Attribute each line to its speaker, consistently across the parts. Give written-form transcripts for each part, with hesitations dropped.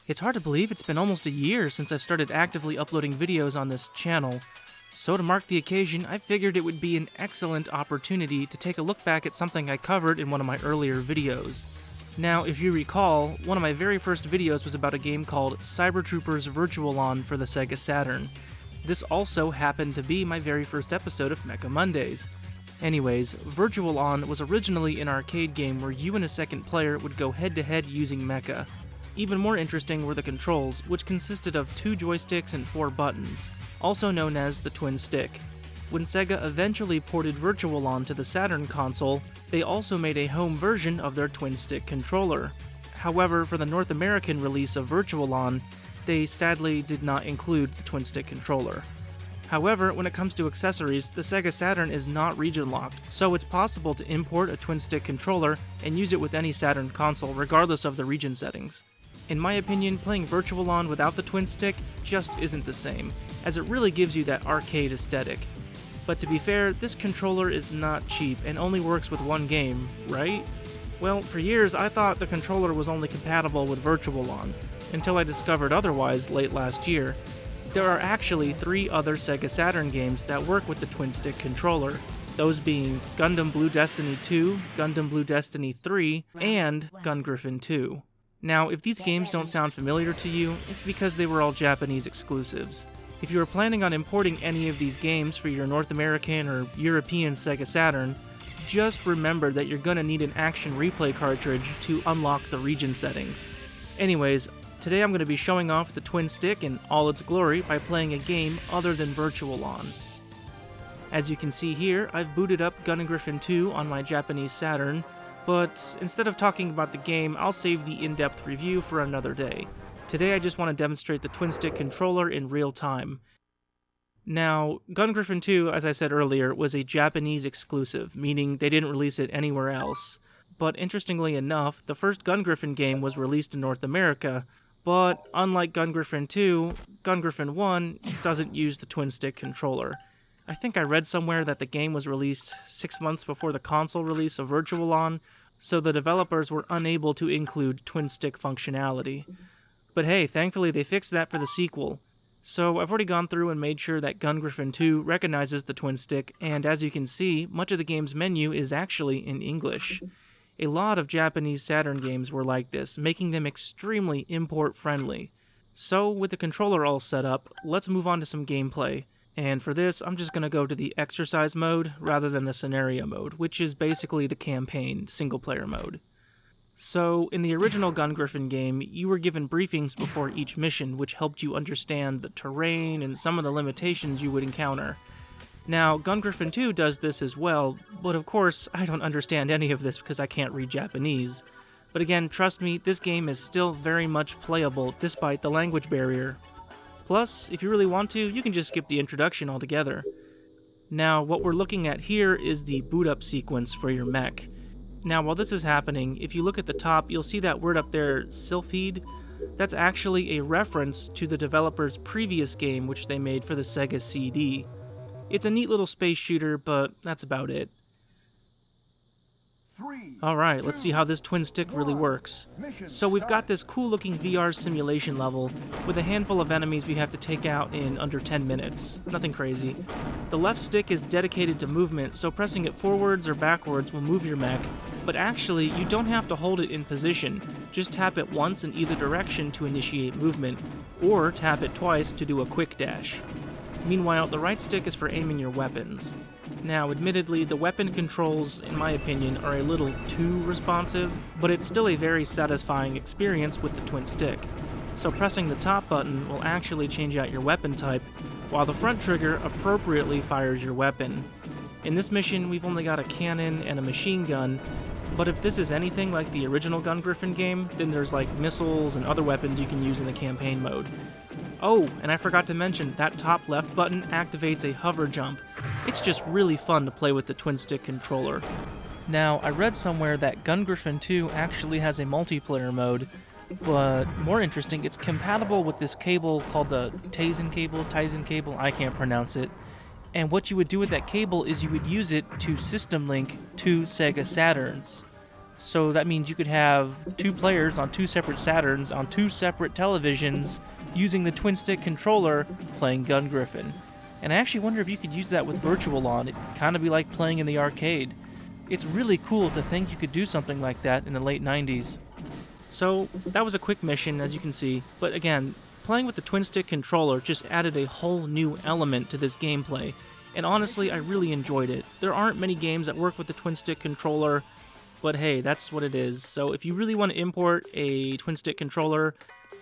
Speaker 1: It's hard to believe it's been almost a year since I've started actively uploading videos on this channel, so to mark the occasion, I figured it would be an excellent opportunity to take a look back at something I covered in one of my earlier videos. Now, if you recall, one of my very first videos was about a game called Cyber Troopers Virtual On for the Sega Saturn. This also happened to be my very first episode of Mecha Mondays. Anyways, Virtual On was originally an arcade game where you and a second player would go head-to-head using Mecha. Even more interesting were the controls, which consisted of 2 joysticks and 4 buttons, also known as the twin stick. When Sega eventually ported Virtual On to the Saturn console, they also made a home version of their twin stick controller. However, for the North American release of Virtual On, they sadly did not include the twin stick controller. However, when it comes to accessories, the Sega Saturn is not region locked, so it's possible to import a twin stick controller and use it with any Saturn console regardless of the region settings. In my opinion, playing Virtual On without the twin stick just isn't the same, as it really gives you that arcade aesthetic. But to be fair, this controller is not cheap and only works with one game, right? Well, for years I thought the controller was only compatible with Virtual On, until I discovered otherwise late last year. There are actually 3 other Sega Saturn games that work with the twin stick controller, those being Gundam Blue Destiny 2, Gundam Blue Destiny 3, and Gun Griffin 2. Now, if these games don't sound familiar to you, it's because they were all Japanese exclusives. If you are planning on importing any of these games for your North American or European Sega Saturn, just remember that you're gonna need an action replay cartridge to unlock the region settings. Anyways, today I'm gonna be showing off the twin stick in all its glory by playing a game other than Virtual On. As you can see here, I've booted up Gun Griffin 2 on my Japanese Saturn, but instead of talking about the game, I'll save the in-depth review for another day. Today I just want to demonstrate the twin stick controller in real time. Now, Gun Griffin 2, as I said earlier, was a Japanese exclusive, meaning they didn't release it anywhere else. But interestingly enough, the first Gun Griffin game was released in North America, but unlike Gun Griffin 2, Gun Griffin 1 doesn't use the twin stick controller. I think I read somewhere that the game was released 6 months before the console release of Virtual On, so the developers were unable to include twin stick functionality. But hey, thankfully they fixed that for the sequel. So I've already gone through and made sure that Gun Griffin 2 recognizes the twin stick, and as you can see, much of the game's menu is actually in English. A lot of Japanese Saturn games were like this, making them extremely import-friendly. So, with the controller all set up, let's move on to some gameplay. And for this, I'm just going to go to the exercise mode rather than the scenario mode, which is basically the campaign single-player mode. So, in the original Gun Griffin game, you were given briefings before each mission, which helped you understand the terrain and some of the limitations you would encounter. Now, Gun Griffin 2 does this as well, but of course, I don't understand any of this because I can't read Japanese. But again, trust me, this game is still very much playable despite the language barrier. Plus, if you really want to, you can just skip the introduction altogether. Now, what we're looking at here is the boot up sequence for your mech. Now, while this is happening, if you look at the top, you'll see that word up there, Sylphid. That's actually a reference to the developer's previous game which they made for the Sega CD. It's a neat little space shooter, but that's about it. Alright, let's see how this twin stick really works. So we've got this cool looking VR simulation level with a handful of enemies we have to take out in under 10 minutes. Nothing crazy. The left stick is dedicated to movement, so pressing it forwards or backwards will move your mech, but actually you don't have to hold it in position. Just tap it once in either direction to initiate movement, or tap it twice to do a quick dash. Meanwhile, the right stick is for aiming your weapons. Now, admittedly, the weapon controls, in my opinion, are a little too responsive, but it's still a very satisfying experience with the twin stick. So pressing the top button will actually change out your weapon type, while the front trigger appropriately fires your weapon. In this mission, we've only got a cannon and a machine gun, but if this is anything like the original Gun Griffin game, then there's like missiles and other weapons you can use in the campaign mode. Oh, and I forgot to mention, that top left button activates a hover jump. It's just really fun to play with the twin stick controller. Now, I read somewhere that Gun Griffin 2 actually has a multiplayer mode, but more interesting, it's compatible with this cable called the Tizen cable, I can't pronounce it. And what you would do with that cable is you would use it to system link 2 Sega Saturns. So that means you could have 2 players on 2 separate Saturns on 2 separate televisions using the twin-stick controller playing Gun Griffin. And I actually wonder if you could use that with Virtual On. It'd kind of be like playing in the arcade. It's really cool to think you could do something like that in the late 90s. So that was a quick mission, as you can see, but again, playing with the twin-stick controller just added a whole new element to this gameplay, and honestly, I really enjoyed it. There aren't many games that work with the twin-stick controller, but hey, that's what it is. So if you really want to import a twin-stick controller,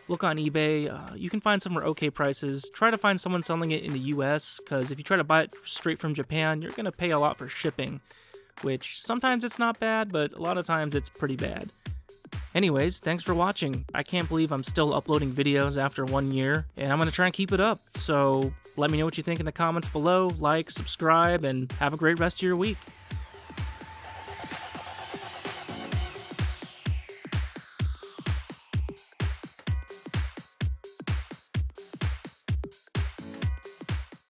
Speaker 1: look on eBay. You can find some for okay prices. Try to find someone selling it in the US, because if you try to buy it straight from Japan, you're going to pay a lot for shipping, which sometimes it's not bad, but a lot of times it's pretty bad. Anyways, thanks for watching. I can't believe I'm still uploading videos after 1 year, and I'm going to try and keep it up. So let me know what you think in the comments below, like, subscribe, and have a great rest of your week.